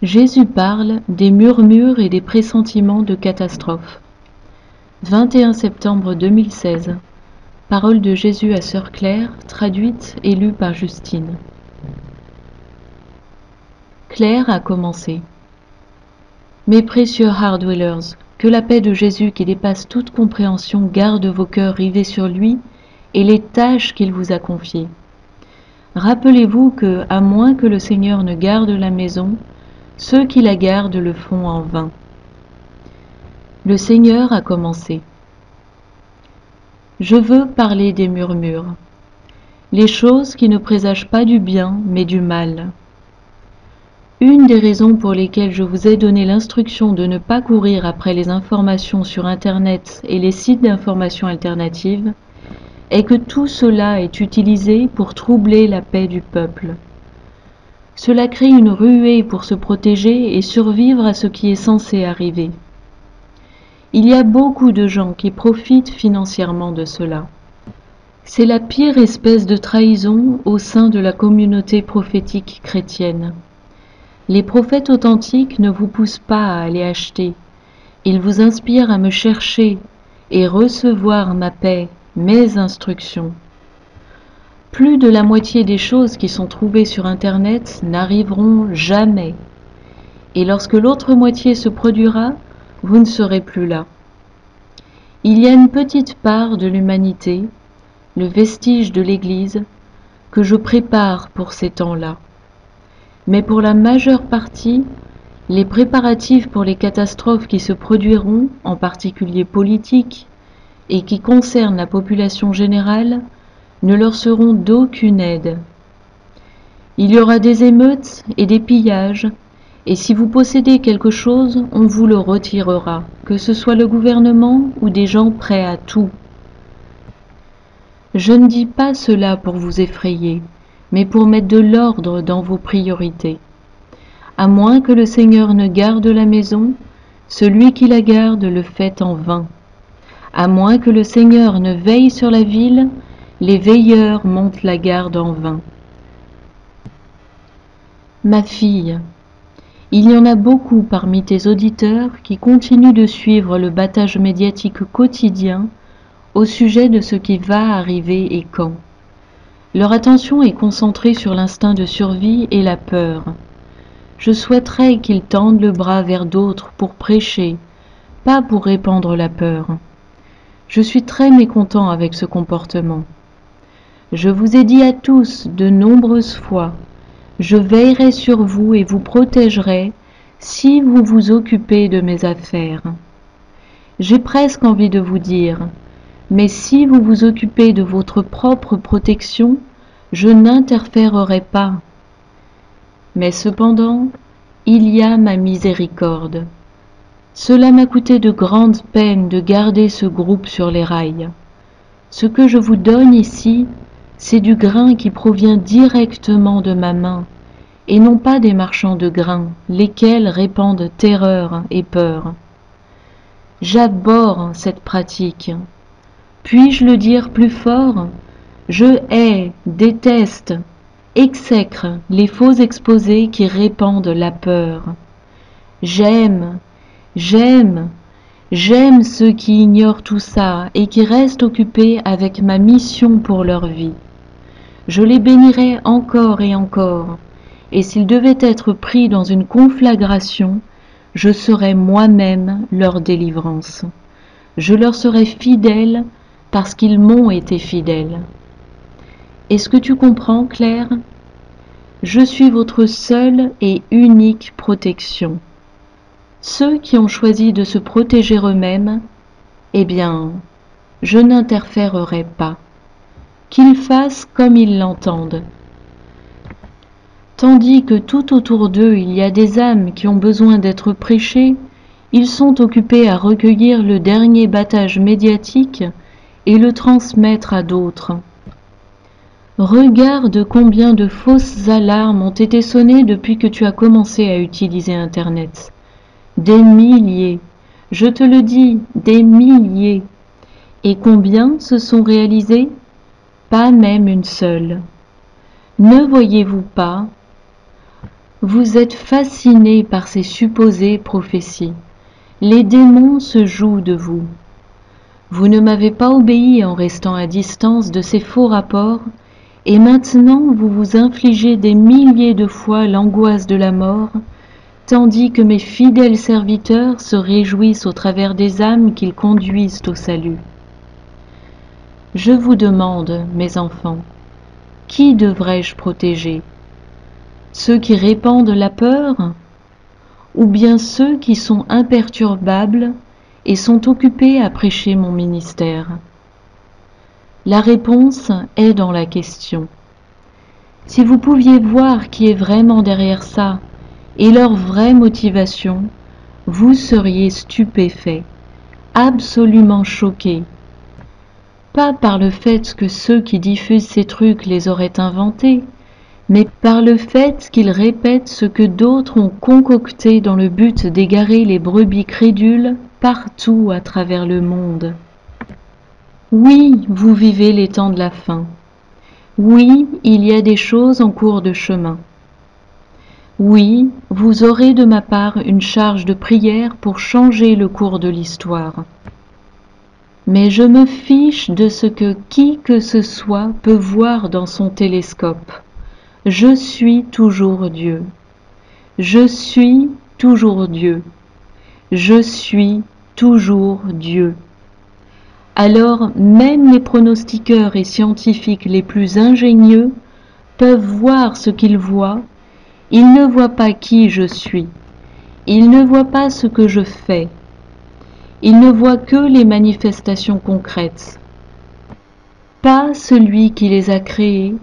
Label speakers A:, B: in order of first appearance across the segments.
A: Jésus parle des murmures et des pressentiments de catastrophe. 21 septembre 2016. Parole de Jésus à Sœur Claire, traduite et lue par Justine. Claire a commencé. Mes précieux Hardwellers, que la paix de Jésus qui dépasse toute compréhension garde vos cœurs rivés sur lui et les tâches qu'il vous a confiées. Rappelez-vous que, à moins que le Seigneur ne garde la maison, ceux qui la gardent le font en vain. Le Seigneur a commencé. Je veux parler des murmures, les choses qui ne présagent pas du bien mais du mal. Une des raisons pour lesquelles je vous ai donné l'instruction de ne pas courir après les informations sur Internet et les sites d'information alternatives est que tout cela est utilisé pour troubler la paix du peuple. Cela crée une ruée pour se protéger et survivre à ce qui est censé arriver. Il y a beaucoup de gens qui profitent financièrement de cela. C'est la pire espèce de trahison au sein de la communauté prophétique chrétienne. Les prophètes authentiques ne vous poussent pas à aller acheter. Ils vous inspirent à me chercher et recevoir ma paix, mes instructions. Plus de la moitié des choses qui sont trouvées sur Internet n'arriveront jamais. Et lorsque l'autre moitié se produira, vous ne serez plus là. Il y a une petite part de l'humanité, le vestige de l'Église, que je prépare pour ces temps-là. Mais pour la majeure partie, les préparatifs pour les catastrophes qui se produiront, en particulier politiques, et qui concernent la population générale, ne leur seront d'aucune aide. Il y aura des émeutes et des pillages, et si vous possédez quelque chose, on vous le retirera, que ce soit le gouvernement ou des gens prêts à tout. Je ne dis pas cela pour vous effrayer, mais pour mettre de l'ordre dans vos priorités. À moins que le Seigneur ne garde la maison, celui qui la garde le fait en vain. À moins que le Seigneur ne veille sur la ville, les veilleurs montent la garde en vain. Ma fille, il y en a beaucoup parmi tes auditeurs qui continuent de suivre le battage médiatique quotidien au sujet de ce qui va arriver et quand. Leur attention est concentrée sur l'instinct de survie et la peur. Je souhaiterais qu'ils tendent le bras vers d'autres pour prêcher, pas pour répandre la peur. Je suis très mécontent avec ce comportement. Je vous ai dit à tous de nombreuses fois, je veillerai sur vous et vous protégerai si vous vous occupez de mes affaires. J'ai presque envie de vous dire, mais si vous vous occupez de votre propre protection, je n'interférerai pas. Mais cependant, il y a ma miséricorde. Cela m'a coûté de grandes peines de garder ce groupe sur les rails. Ce que je vous donne ici, c'est du grain qui provient directement de ma main, et non pas des marchands de grains, lesquels répandent terreur et peur. J'abhorre cette pratique. Puis-je le dire plus fort? Je hais, déteste, exècre les faux exposés qui répandent la peur. J'aime ceux qui ignorent tout ça et qui restent occupés avec ma mission pour leur vie. Je les bénirai encore et encore, et s'ils devaient être pris dans une conflagration, je serai moi-même leur délivrance. Je leur serai fidèle parce qu'ils m'ont été fidèles. Est-ce que tu comprends, Claire? Je suis votre seule et unique protection. Ceux qui ont choisi de se protéger eux-mêmes, eh bien, je n'interférerai pas. Qu'ils fassent comme ils l'entendent. Tandis que tout autour d'eux il y a des âmes qui ont besoin d'être prêchées, ils sont occupés à recueillir le dernier battage médiatique et le transmettre à d'autres. Regarde combien de fausses alarmes ont été sonnées depuis que tu as commencé à utiliser Internet. Des milliers, je te le dis, des milliers. Et combien se sont réalisés? Pas même une seule. Ne voyez-vous pas? Vous êtes fasciné par ces supposées prophéties. Les démons se jouent de vous. Vous ne m'avez pas obéi en restant à distance de ces faux rapports, et maintenant vous vous infligez des milliers de fois l'angoisse de la mort, tandis que mes fidèles serviteurs se réjouissent au travers des âmes qu'ils conduisent au salut. Je vous demande, mes enfants, qui devrais-je protéger? Ceux qui répandent la peur, ou bien ceux qui sont imperturbables et sont occupés à prêcher mon ministère? La réponse est dans la question. Si vous pouviez voir qui est vraiment derrière ça et leur vraie motivation, vous seriez stupéfait, absolument choqué. Pas par le fait que ceux qui diffusent ces trucs les auraient inventés, mais par le fait qu'ils répètent ce que d'autres ont concocté dans le but d'égarer les brebis crédules partout à travers le monde. Oui, vous vivez les temps de la fin. Oui, il y a des choses en cours de chemin. Oui, vous aurez de ma part une charge de prière pour changer le cours de l'histoire. Mais je me fiche de ce que qui que ce soit peut voir dans son télescope. Je suis toujours Dieu. Je suis toujours Dieu. Je suis toujours Dieu. Alors même les pronostiqueurs et scientifiques les plus ingénieux peuvent voir ce qu'ils voient. Ils ne voient pas qui je suis. Ils ne voient pas ce que je fais. Ils ne voient que les manifestations concrètes. Pas celui qui les a créées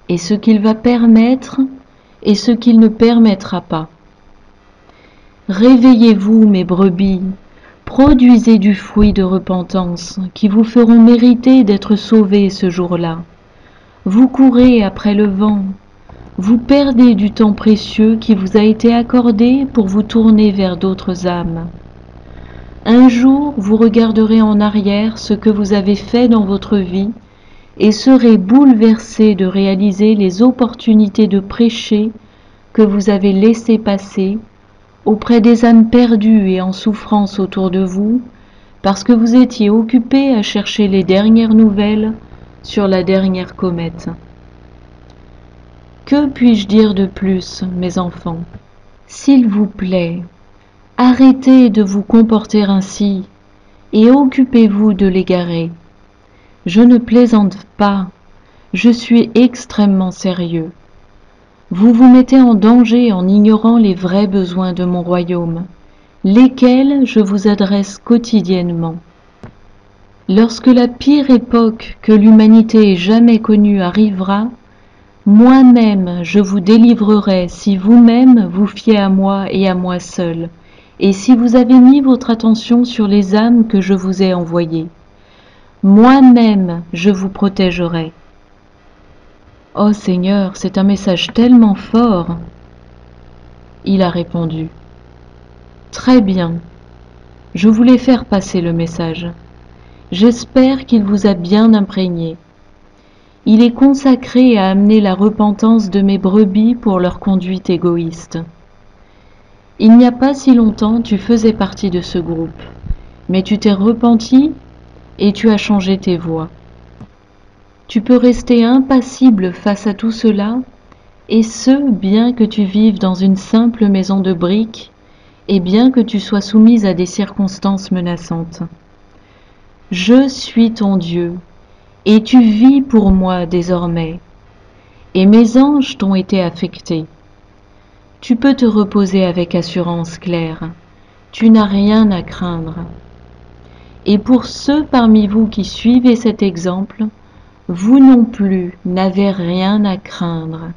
A: et ce qu'il va permettre et ce qu'il ne permettra pas. Réveillez-vous, mes brebis, produisez du fruit de repentance qui vous feront mériter d'être sauvés ce jour-là. Vous courez après le vent, vous perdez du temps précieux qui vous a été accordé pour vous tourner vers d'autres âmes. Un jour, vous regarderez en arrière ce que vous avez fait dans votre vie et serez bouleversé de réaliser les opportunités de prêcher que vous avez laissées passer auprès des âmes perdues et en souffrance autour de vous, parce que vous étiez occupé à chercher les dernières nouvelles sur la dernière comète. Que puis-je dire de plus, mes enfants? S'il vous plaît, arrêtez de vous comporter ainsi et occupez-vous de l'égarer. Je ne plaisante pas, je suis extrêmement sérieux. Vous vous mettez en danger en ignorant les vrais besoins de mon royaume, lesquels je vous adresse quotidiennement. Lorsque la pire époque que l'humanité ait jamais connue arrivera, moi-même je vous délivrerai si vous-même vous fiez à moi et à moi seul, et si vous avez mis votre attention sur les âmes que je vous ai envoyées. Moi-même je vous protégerai. Oh Seigneur, c'est un message tellement fort. Il a répondu. Très bien. Je voulais faire passer le message. J'espère qu'il vous a bien imprégné. Il est consacré à amener la repentance de mes brebis pour leur conduite égoïste. Il n'y a pas si longtemps, tu faisais partie de ce groupe, mais tu t'es repenti et tu as changé tes voies. Tu peux rester impassible face à tout cela, et ce, bien que tu vives dans une simple maison de briques, et bien que tu sois soumise à des circonstances menaçantes. Je suis ton Dieu, et tu vis pour moi désormais, et mes anges t'ont été affectés. Tu peux te reposer avec assurance, Claire, tu n'as rien à craindre. Et pour ceux parmi vous qui suivez cet exemple, vous non plus n'avez rien à craindre.